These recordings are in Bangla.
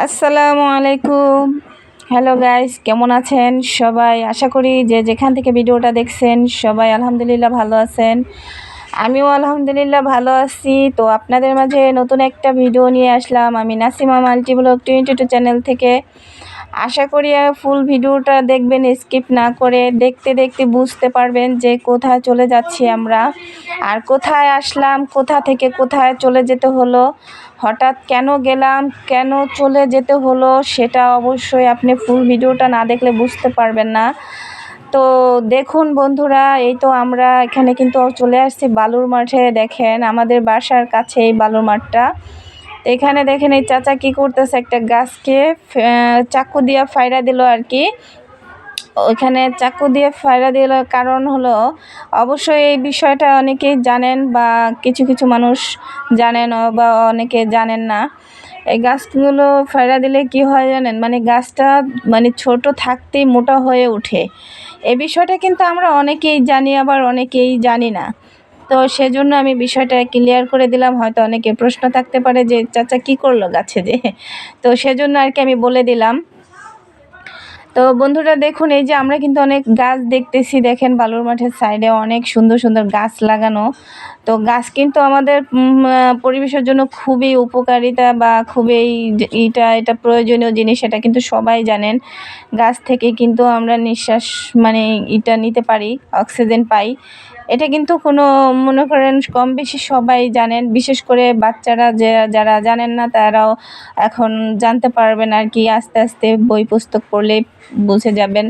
আসসালামু আলাইকুম। হ্যালো গাইস, কেমন আছেন সবাই? আশা করি যে যেখান থেকে ভিডিওটা দেখছেন সবাই আলহামদুলিল্লাহ ভালো আছেন। আমিও আলহামদুলিল্লাহ ভালো আছি। তো আপনাদের মাঝে নতুন একটা ভিডিও নিয়ে আসলাম আমি নাসিমা মাল্টিব্লগ 22 চ্যানেল থেকে। আশা করি ফুল ভিডিওটা দেখবেন, স্কিপ না করে। দেখতে দেখতে বুঝতে পারবেন যে কোথায় চলে যাচ্ছি আমরা, আর কোথায় আসলাম, কোথা থেকে কোথায় চলে যেতে হলো, হঠাৎ কেন গেলাম, কেন চলে যেতে হলো, সেটা অবশ্যই আপনি ফুল ভিডিওটা না দেখলে বুঝতে পারবেন না। তো দেখুন বন্ধুরা, এই তো আমরা এখানে কিন্তু চলে আসছি বালুর মাঠে। দেখেন আমাদের বাসার কাছে এই বালুর মাঠটা। এখানে দেখেন এই চাচা কি করতেছে, একটা গাছকে চাকু দিয়ে ফাইরা দিল আর কি। ওইখানে চাকু দিয়ে ফায়রা দিল, কারণ হলো অবশ্যই এই বিষয়টা অনেকেই জানেন বা কিছু কিছু মানুষ জানেন বা অনেকে জানেন না। এই গাছগুলো ফায়রা দিলে কি হয় জানেন, মানে গাছটা মানে ছোট থাকতেই মোটা হয়ে ওঠে। এই বিষয়টা কিন্তু আমরা অনেকেই জানি, আবার অনেকেই জানি না। তো সেজন্য আমি বিষয়টা ক্লিয়ার করে দিলাম। হয়তো অনেকে প্রশ্ন থাকতে পারে যে চাচা কি করলো গাছে যে, তো সেজন্য আর কি আমি বলে দিলাম। তো বন্ধুরা দেখুন, এই যে আমরা কিন্তু অনেক গাছ দেখতেছি। দেখেন বালুর মাঠের সাইডে অনেক সুন্দর সুন্দর গাছ লাগানো। তো গাছ কিন্তু আমাদের পরিবেশের জন্য খুবই উপকারিতা বা খুবই এটা প্রয়োজনীয় জিনিস, এটা কিন্তু সবাই জানেন। গাছ থেকে কিন্তু আমরা নিঃশ্বাস মানে নিতে পারি, অক্সিজেন পাই। এটা কিন্তু কোনো মনে করেন কম বেশি সবাই জানেন, বিশেষ করে বাচ্চারা যারা জানেন না তারাও এখন জানতে পারবেন আর কি। আস্তে আস্তে বই পুস্তক পড়লে বুঝে যাবেন।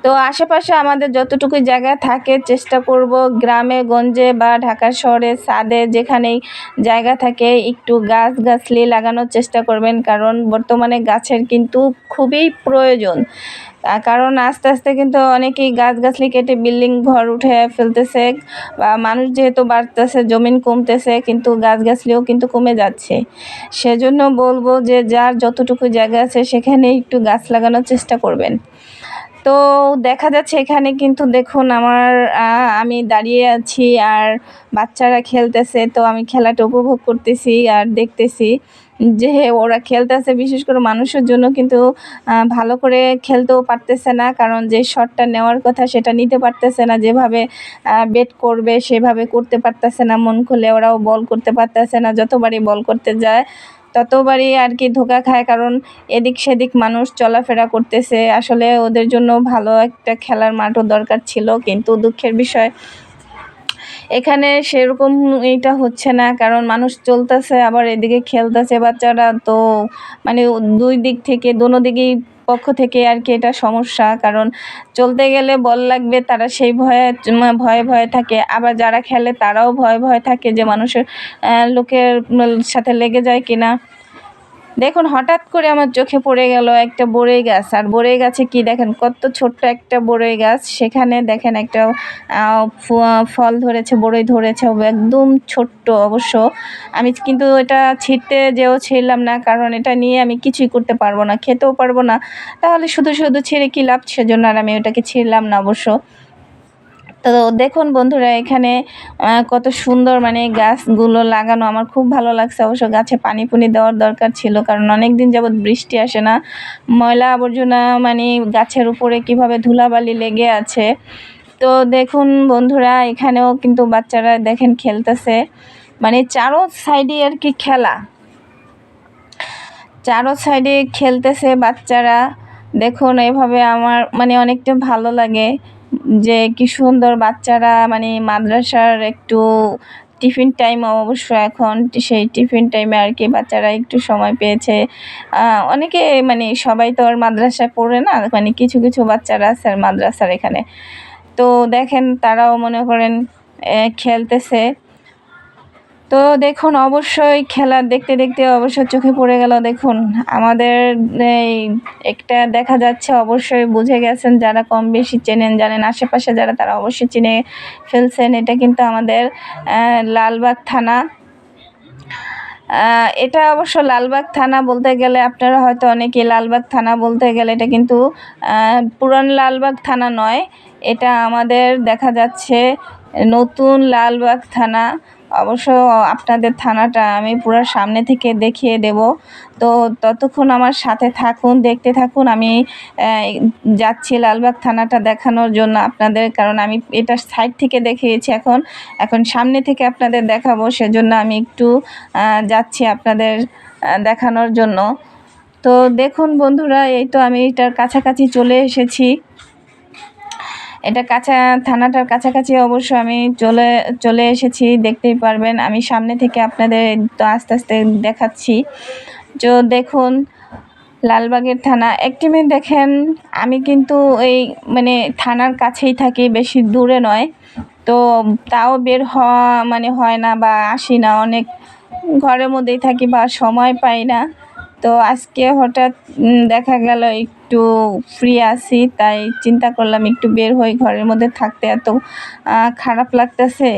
তো আশেপাশে আমাদের যতটুকু জায়গা থাকে চেষ্টা করব গ্রামে গঞ্জে বা ঢাকা শহরে ছাদে যেখানেই জায়গা থাকে একটু গাছগাছলি লাগানোর চেষ্টা করবেন, কারণ বর্তমানে গাছের কিন্তু খুবই প্রয়োজন। কারণ আস্তে আস্তে কিন্তু অনেকেই গাছগাছলি কেটে বিল্ডিং ঘর উঠে ফেলতেছে, বা মানুষ যেহেতু বাড়তেছে জমিন কমতেছে, কিন্তু গাছগাছলিও কিন্তু কমে যাচ্ছে। সেজন্য বলবো যে যার যতটুকু জায়গা আছে সেখানে একটু গাছ লাগানোর চেষ্টা করবেন। তো দেখা যাচ্ছে এখানে কিন্তু দেখুন আমি দাঁড়িয়ে আছি আর বাচ্চারা খেলতেছে। তো আমি খেলাটা উপভোগ করতেছি আর দেখতেছি যে ওরা খেলতেছে। বিশেষ করে মানুষের জন্য কিন্তু ভালো করে খেলতেও পারতেছে না, কারণ যে শটটা নেওয়ার কথা সেটা নিতে পারতেছে না, যেভাবে বেট করবে সেভাবে করতে পারতেছে না। মন খুলে ওরাও বল করতে পারতেছে না, যতবারই বল করতে যায় ততবারই আর কি ধোঁকা খায়, কারণ এদিক সেদিক মানুষ চলাফেরা করতেছে। আসলে ওদের জন্য ভালো একটা খেলার মাঠও দরকার ছিল, কিন্তু দুঃখের বিষয় এখানে সেরকম এটা হচ্ছে না, কারণ মানুষ চলতেছে আবার এদিকে খেলতেছে বাচ্চারা। তো মানে দুই দিক থেকে দোনো দিকেই পক্ষ থেকে আর কি এটা সমস্যা, কারণ চলতে গেলে বল লাগবে, তারা সেই ভয়ে ভয়ে থাকে। আবার যারা খেলে তারাও ভয়ে ভয়ে থাকে যে মানুষের লোকের সাথে লেগে যায় কিনা। দেখুন হঠাৎ করে আমার চোখে পড়ে গেল একটা বড়ই গাছ, আর বড়ই গাছে কি দেখেন কত ছোট্ট একটা বড়ই গাছ, সেখানে দেখেন একটা ফল ধরেছে, বড়ই ধরেছে, একদম ছোট্ট অবশ্য। আমি কিন্তু এটা ছিঁড়লাম না, কারণ এটা নিয়ে আমি কিছুই করতে পারবো না, খেতেও পারবো না। তাহলে শুধু শুধু ছিঁড়ে কী লাভ, সেজন্য আর আমি ওটাকে ছিঁড়লাম না অবশ্য। তো দেখুন বন্ধুরা, এখানে কত সুন্দর মানে গাছগুলো লাগানো, আমার খুব ভালো লাগছে। অবশ্য গাছে পানি দেওয়ার দরকার ছিল, কারণ অনেক দিন যাবৎ বৃষ্টি আসে না। ময়লা আবর্জনা মানে গাছের উপরে কিভাবে ধুলাবালি লেগে আছে। তো দেখুন বন্ধুরা, এখানেও কিন্তু বাচ্চারা দেখেন খেলতেছে, মানে চারো সাইডে আর কি খেলা, চারো সাইডে খেলতেছে বাচ্চারা। দেখুন এভাবে আমার মানে অনেকটা ভালো লাগে যে কি সুন্দর বাচ্চারা, মানে মাদ্রাসার একটু টিফিন টাইম অবশ্য এখন, সেই টিফিন টাইমে আর কি বাচ্চারা একটু সময় পেয়েছে। অনেকে মানে সবাই তো আর মাদ্রাসায় পড়ে না, মানে কিছু কিছু বাচ্চারা আছে মাদ্রাসার এখানে। তো দেখেন তারাও মনে করেন খেলতেছে। তো দেখুন অবশ্যই খেলা দেখতে দেখতে অবশ্য চোখে পড়ে গেল। দেখুন আমাদের এই একটা দেখা যাচ্ছে, অবশ্যই বুঝে গেছেন যারা কম বেশি চেনেন জানেন, আশেপাশে যারা তারা অবশ্যই চিনে ফেলছেন। এটা কিন্তু আমাদের লালবাগ থানা। এটা অবশ্য লালবাগ থানা বলতে গেলে আপনারা হয়তো অনেকে লালবাগ থানা বলতে গেলে এটা কিন্তু পুরান লালবাগ থানা নয়, এটা আমাদের দেখা যাচ্ছে নতুন লালবাগ থানা। অবশ্য আপনাদের থানাটা আমি পুরো সামনে থেকে দেখিয়ে দেব। তো ততক্ষণ আমার সাথে থাকুন, দেখতে থাকুন। আমি যাচ্ছি লালবাগ থানাটা দেখানোর জন্য আপনাদের, কারণ আমি এটা সাইড থেকে দেখিয়েছি, এখন সামনে থেকে আপনাদের দেখাবো, সেজন্য আমি একটু যাচ্ছি আপনাদের দেখানোর জন্য। তো দেখুন বন্ধুরা, এই তো আমি এটার কাছাকাছি চলে এসেছি। এটা থানাটার কাছাকাছি অবশ্য আমি চলে এসেছি, দেখতেই পারবেন। আমি সামনে থেকে আপনাদের তো আস্তে আস্তে দেখাচ্ছি। তো দেখুন লালবাগের থানা একটিমে দেখেন, আমি কিন্তু এই মানে থানার কাছেই থাকি, বেশি দূরে নয়। তো তাও বের হওয়া হয় না বা আসি না, অনেক ঘরের মধ্যেই থাকি বা সময় পাই না। তো আজকে হঠাৎ দেখা গেল একটু ফ্রি আছি, তাই চিন্তা করলাম একটু বের হই, ঘরের মধ্যে থাকতে এত খারাপ লাগতেছে।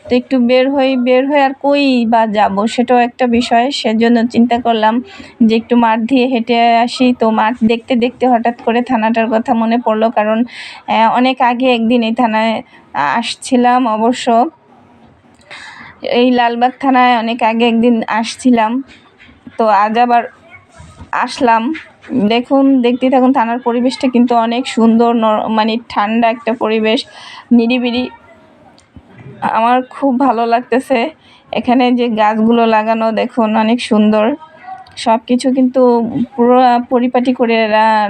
তো একটু বের হয়ে আর কই বা যাব, সেটাও একটা বিষয়। সেজন্য চিন্তা করলাম যে একটু মাঠ দিয়ে হেঁটে আসি। তো মাঠ দেখতে দেখতে হঠাৎ করে থানাটার কথা মনে পড়লো, কারণ অনেক আগে একদিন এই থানায় আসছিলাম। অবশ্য এই লালবাগ থানায় অনেক আগে একদিন আসছিলাম, তো আজ আবার আসলাম। দেখুন, দেখতে থাকুন। থানার পরিবেশটা কিন্তু অনেক সুন্দর, ঠান্ডা একটা পরিবেশ, নিরিবিলি। আমার খুব ভালো লাগতেছে। এখানে যে গাছগুলো লাগানো দেখুন অনেক সুন্দর, সব কিছু কিন্তু পুরো পরিপাটি করে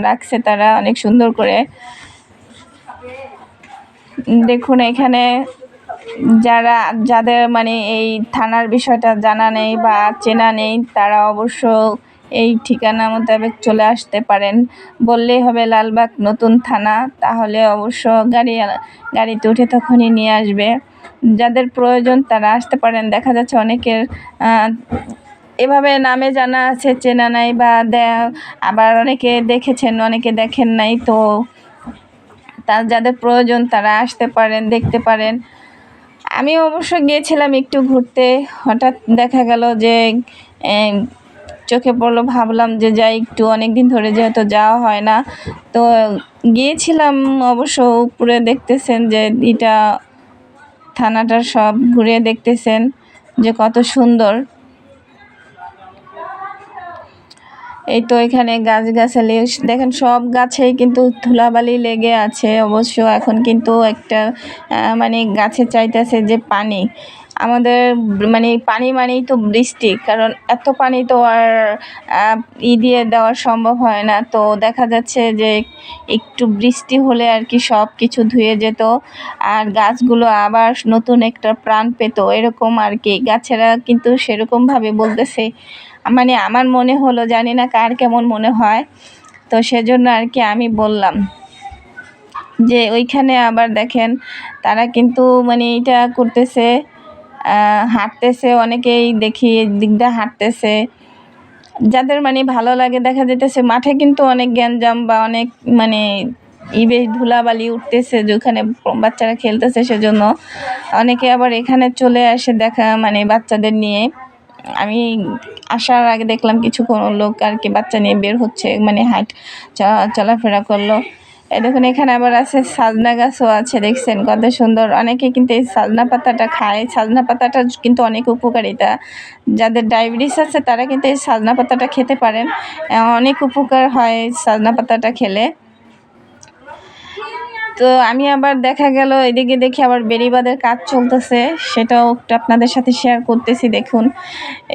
রাখছে তারা অনেক সুন্দর করে। দেখুন এখানে যাদের এই থানার বিষয়টা জানা নেই বা চেনা নেই, তারা অবশ্য এই ঠিকানা মোতাবেক চলে আসতে পারেন। বললেই হবে লালবাগ নতুন থানা, তাহলে অবশ্য গাড়িতে উঠে তখনই নিয়ে আসবে। যাদের প্রয়োজন তারা আসতে পারেন। দেখা যাচ্ছে অনেকের এভাবে নামে জানা আছে, চেনা নাই, বা আবার অনেকে দেখেছেন, অনেকে দেখেন নাই। তো যাদের প্রয়োজন তারা আসতে পারেন, দেখতে পারেন। আমি অবশ্য গিয়েছিলাম একটু ঘুরতে, হঠাৎ দেখা গেল যে চোখে পড়লো, ভাবলাম যে যাই একটু, অনেক দিন ধরে যেহেতু যাওয়া হয় না। তো গিয়েছিলাম। অবশ্য উপরে দেখতেছেন যে এটা থানাটা সব ঘুরে দেখতেছেন যে কত সুন্দর। এই তো এখানে গাছগাছালি দেখেন, সব গাছেই কিন্তু ধুলাবালি লেগে আছে। অবশ্য এখন কিন্তু একটা গাছে চাইতেছে যে পানি, আমাদের পানি মানেই তো বৃষ্টি, কারণ এত পানি তো আর দিয়ে দেওয়া সম্ভব হয় না। তো দেখা যাচ্ছে যে একটু বৃষ্টি হলে আর কি সব কিছু ধুয়ে যেত, আর গাছগুলো আবার নতুন একটা প্রাণ পেত, এরকম আর কি। গাছেরা কিন্তু সেরকমভাবে বলতেছে, আমার মনে হলো, জানি না কার কেমন মনে হয়। তো সেজন্য আর কি আমি বললাম যে ওইখানে আবার দেখেন তারা কিন্তু এটা করতেছে, হাঁটতেছে, অনেকেই দেখি দিকটা হাঁটতেছে। যাদের ভালো লাগে, দেখা যেতেছে মাঠে কিন্তু অনেক গ্যাঞ্জাম বা অনেক বেশ ধুলাবালি উঠতেছে, যেখানে বাচ্চারা খেলতেছে, সেজন্য অনেকে আবার এখানে চলে আসে দেখা বাচ্চাদের নিয়ে। আমি আসার আগে দেখলাম কিছু লোক আর কি বাচ্চা নিয়ে বের হচ্ছে, চলাফেরা করলো। দেখুন এখানে আবার আছে সাজনা গাছও আছে, দেখছেন কত সুন্দর। অনেকে কিন্তু এই সাজনা পাতাটা খায়। সাজনা পাতাটা কিন্তু অনেক উপকারিতা, যাদের ডায়াবেটিস আছে তারা কিন্তু এই সাজনা পাতাটা খেতে পারেন, অনেক উপকার হয় সাজনা পাতাটা খেলে। তো আমি আবার দেখা গেল এদিকে দেখি আবার বেড়িবাঁধের কাজ চলতেছে, সেটাও একটু আপনাদের সাথে শেয়ার করতেছি। দেখুন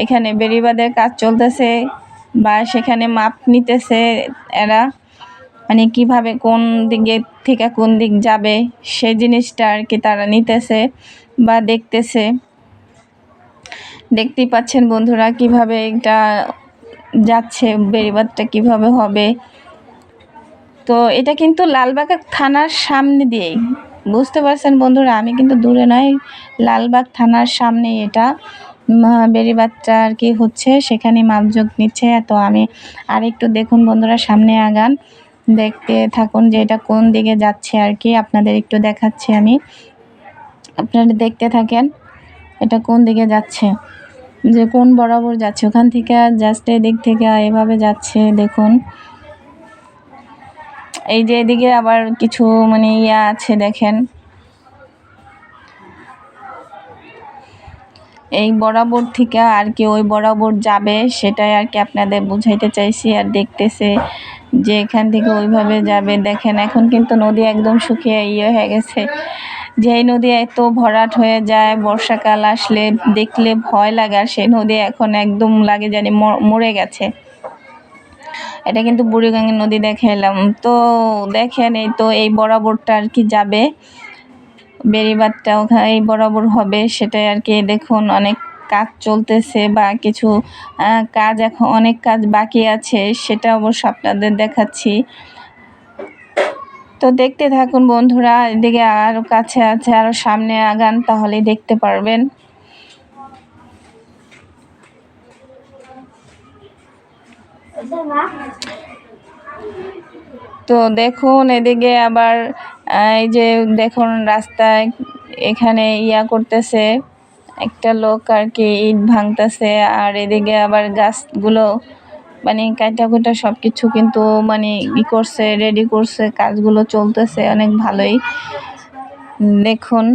এখানে বেড়িবাঁধের কাজ চলতেছে, বা সেখানে মাপ নিতেছে এরা, কিভাবে কোন দিকে থেকে কোন দিক যাবে সেই জিনিসটা আর কি তারা নিতেছে বা দেখতেছে। দেখতেই পাচ্ছেন বন্ধুরা কিভাবে এটা যাচ্ছে, বেড়িবাঁধটা কিভাবে হবে। তো এটা কিন্তু লালবাগ থানার সামনে দিয়েই, বুঝতে পারছেন বন্ধুরা, আমি কিন্তু দূরে নয়, লালবাগ থানার সামনে এটা বেড়িবাঁধটা আর কি হচ্ছে, সেখানে মাপজোক নিচ্ছে। তো আমি আর একটু দেখুন বন্ধুরা, সামনে আগান, দেখতে থাকুন যে এটা কোন দিকে যাচ্ছে আর কি, আপনাদের একটু দেখাচ্ছি আমি, আপনারা দেখতে থাকেন এটা কোন দিকে যাচ্ছে, যে কোন বরাবর যাচ্ছে, ওখান থেকে জাস্ট এদিক থেকে এভাবে যাচ্ছে। দেখুন এই যে এদিকে আবার কিছু ইয়া আছে, দেখেন এই বরাবর থেকে আর কি ওই বরাবর যাবে, সেটাই আর কি আপনাদের বুঝাইতে চাইছি। আর দেখতেছে যে এখান থেকে ওইভাবে যাবে। দেখেন এখন কিন্তু নদী একদম শুকিয়ে হয়ে গেছে। যেই নদী এত ভরাট হয়ে যায় বর্ষাকাল আসলে, দেখলে ভয় লাগে। আর সেই নদী এখন একদম লাগে জানি মরে গেছে। এটা কিন্তু বুড়িগঙ্গা নদী দেখে এলাম। তো দেখেন এই তো এই বরাবরটা আর কি যাবে, বেড়িবাঁধটা ওখানে এই বরাবর হবে, সেটাই আর কি। দেখুন অনেক কাজ চলতেছে বা কিছু কাজ এখন অনেক কাজ বাকি আছে, সেটা অবশ্য আপনাদের দেখাচ্ছি। তো দেখতে থাকুন বন্ধুরা, এদিকে আরও কাছে আছে, আরও সামনে আগান তাহলেই দেখতে পারবেন। তো দেখুন এদিকে আবার এই যে দেখুন রাস্তায় এখানে করতেছে একটা লোক আর কি, ইট ভাঙতেছে। আর এদিকে আবার গাছগুলো মানে কাটা কুটা সব কিছু কিন্তু মানে করছে, রেডি করছে, কাজগুলো চলতেছে অনেক ভালোই। দেখুন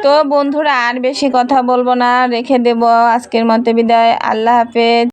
তো বন্ধুরা আর বেশি কথা বলবো না, রেখে দেব, আজকের মতো বিদায়, আল্লাহ হাফেজ।